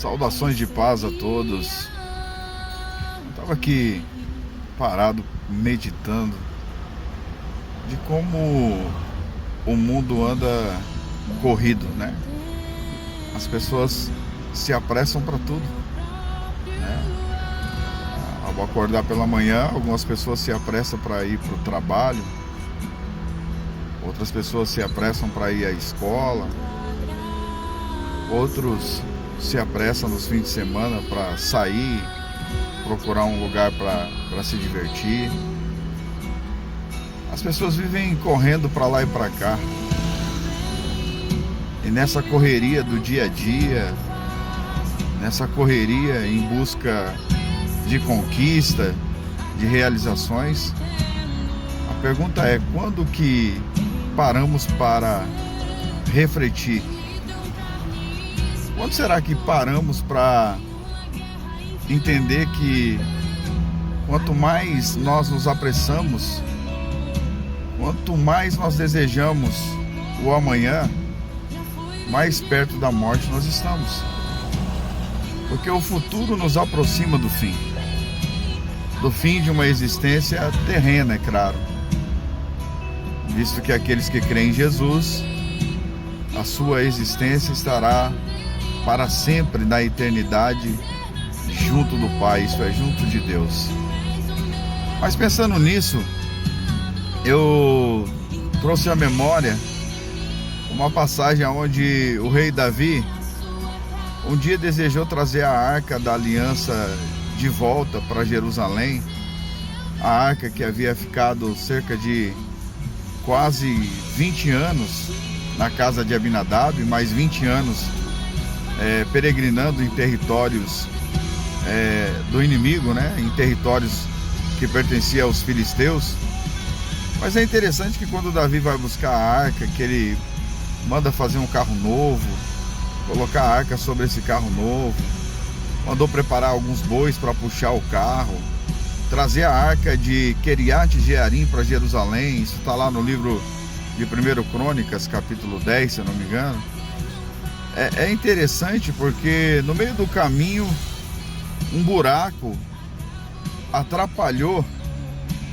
Saudações de paz a todos. Estava aqui parado, meditando de como o mundo anda corrido, né? As pessoas se apressam para tudo, né? Ao acordar pela manhã, algumas pessoas se apressam para ir para o trabalho, outras pessoas se apressam para ir à escola, outros se apressam nos fins de semana para sair, procurar um lugar para se divertir. As pessoas vivem correndo para lá e para cá. E nessa correria do dia a dia, nessa correria em busca de conquista, de realizações, a pergunta é: quando que paramos para refletir? Quando será que paramos para entender que quanto mais nós nos apressamos, quanto mais nós desejamos o amanhã, mais perto da morte nós estamos? Porque o futuro nos aproxima do fim de uma existência terrena, é claro, visto que aqueles que creem em Jesus, a sua existência estará para sempre na eternidade junto do Pai, isso é, junto de Deus. Mas pensando nisso, eu trouxe à memória uma passagem onde o rei Davi um dia desejou trazer a Arca da Aliança de volta para Jerusalém, a arca que havia ficado cerca de quase 20 anos na casa de Abinadab, mais 20 anos peregrinando em territórios do inimigo, né? Em territórios que pertenciam aos filisteus. Mas é interessante que quando Davi vai buscar a arca, que ele manda fazer um carro novo, colocar a arca sobre esse carro novo, mandou preparar alguns bois para puxar o carro, trazer a arca de Queriate Jearim para Jerusalém. Isso está lá no livro de 1 Crônicas, capítulo 10, se eu não me engano. É interessante porque no meio do caminho um buraco atrapalhou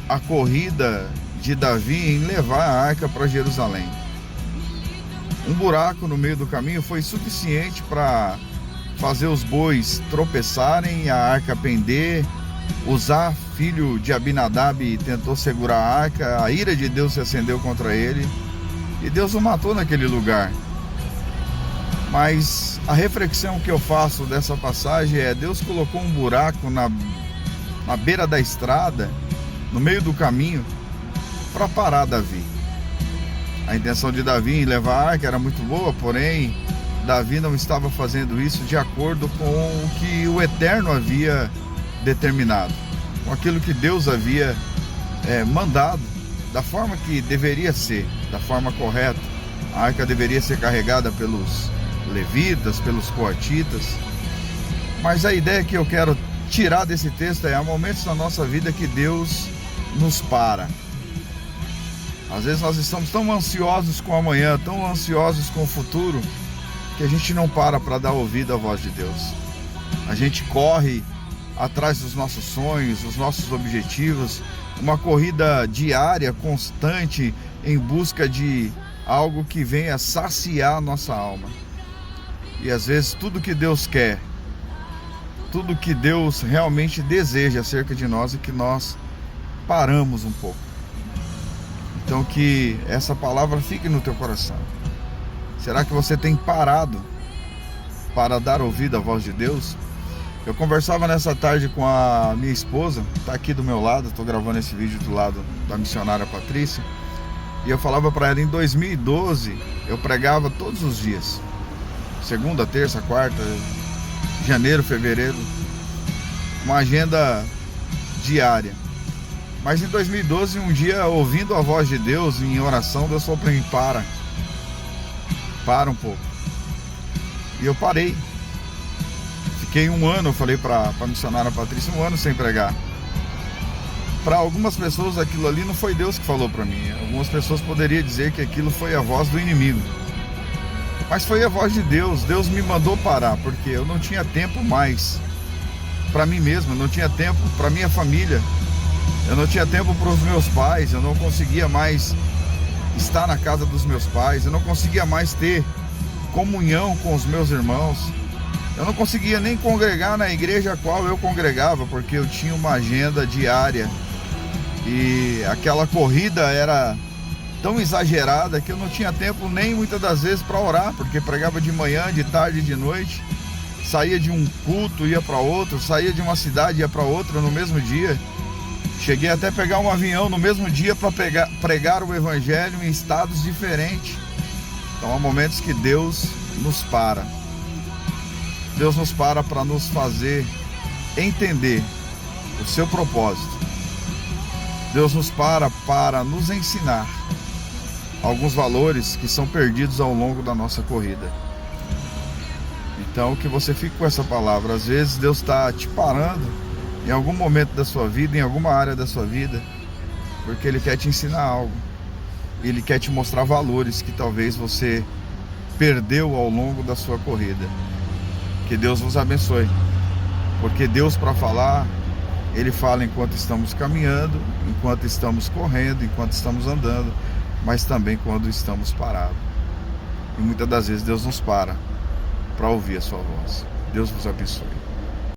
a corrida de Davi em levar a arca para Jerusalém. Um buraco no meio do caminho foi suficiente para fazer os bois tropeçarem, a arca pender. Uzá, filho de Abinadab, tentou segurar a arca, a ira de Deus se acendeu contra ele e Deus o matou naquele lugar. Mas a reflexão que eu faço dessa passagem é: Deus colocou um buraco na beira da estrada, no meio do caminho, para parar Davi. A intenção de Davi em levar a arca era muito boa, porém Davi não estava fazendo isso de acordo com o que o Eterno havia determinado, com aquilo que Deus havia mandado, da forma que deveria ser, da forma correta. A arca deveria ser carregada pelos levitas, pelos coatitas. Mas a ideia que eu quero tirar desse texto é: há momentos na nossa vida que Deus nos para. Às vezes nós estamos tão ansiosos com o amanhã, tão ansiosos com o futuro, que a gente não para dar ouvido à voz de Deus. A gente corre atrás dos nossos sonhos, dos nossos objetivos, uma corrida diária, constante, em busca de algo que venha saciar a nossa alma. E às vezes tudo que Deus quer, tudo que Deus realmente deseja acerca de nós, é que nós paramos um pouco. Então que essa palavra fique no teu coração. Será que você tem parado para dar ouvido à voz de Deus? Eu conversava nessa tarde com a minha esposa, está aqui do meu lado, estou gravando esse vídeo do lado da missionária Patrícia, e eu falava para ela: em 2012 eu pregava todos os dias, segunda, terça, quarta, janeiro, fevereiro, uma agenda diária. Mas em 2012, um dia, ouvindo a voz de Deus em oração, Deus falou para mim: para um pouco. E eu parei. Fiquei um ano, eu falei para a missionária Patrícia, um ano sem pregar. Para algumas pessoas aquilo ali não foi Deus que falou para mim. Algumas pessoas poderiam dizer que aquilo foi a voz do inimigo. Mas foi a voz de Deus. Deus me mandou parar, porque eu não tinha tempo mais para mim mesmo, eu não tinha tempo para minha família, eu não tinha tempo para os meus pais, eu não conseguia mais estar na casa dos meus pais, eu não conseguia mais ter comunhão com os meus irmãos, eu não conseguia nem congregar na igreja a qual eu congregava, porque eu tinha uma agenda diária e aquela corrida era tão exagerada que eu não tinha tempo nem muitas das vezes para orar, porque pregava de manhã, de tarde e de noite, saía de um culto, ia para outro, saía de uma cidade, ia para outra no mesmo dia. Cheguei até a pegar um avião no mesmo dia para pregar o evangelho em estados diferentes. Então há momentos que Deus nos para. Deus nos para nos fazer entender o seu propósito. Deus nos para nos ensinar alguns valores que são perdidos ao longo da nossa corrida. Então que você fique com essa palavra. Às vezes Deus está te parando em algum momento da sua vida, em alguma área da sua vida, porque Ele quer te ensinar algo. Ele quer te mostrar valores que talvez você perdeu ao longo da sua corrida. Que Deus vos abençoe. Porque Deus, para falar, Ele fala enquanto estamos caminhando, enquanto estamos correndo, enquanto estamos andando, mas também quando estamos parados. E muitas das vezes Deus nos para ouvir a sua voz. Deus vos abençoe.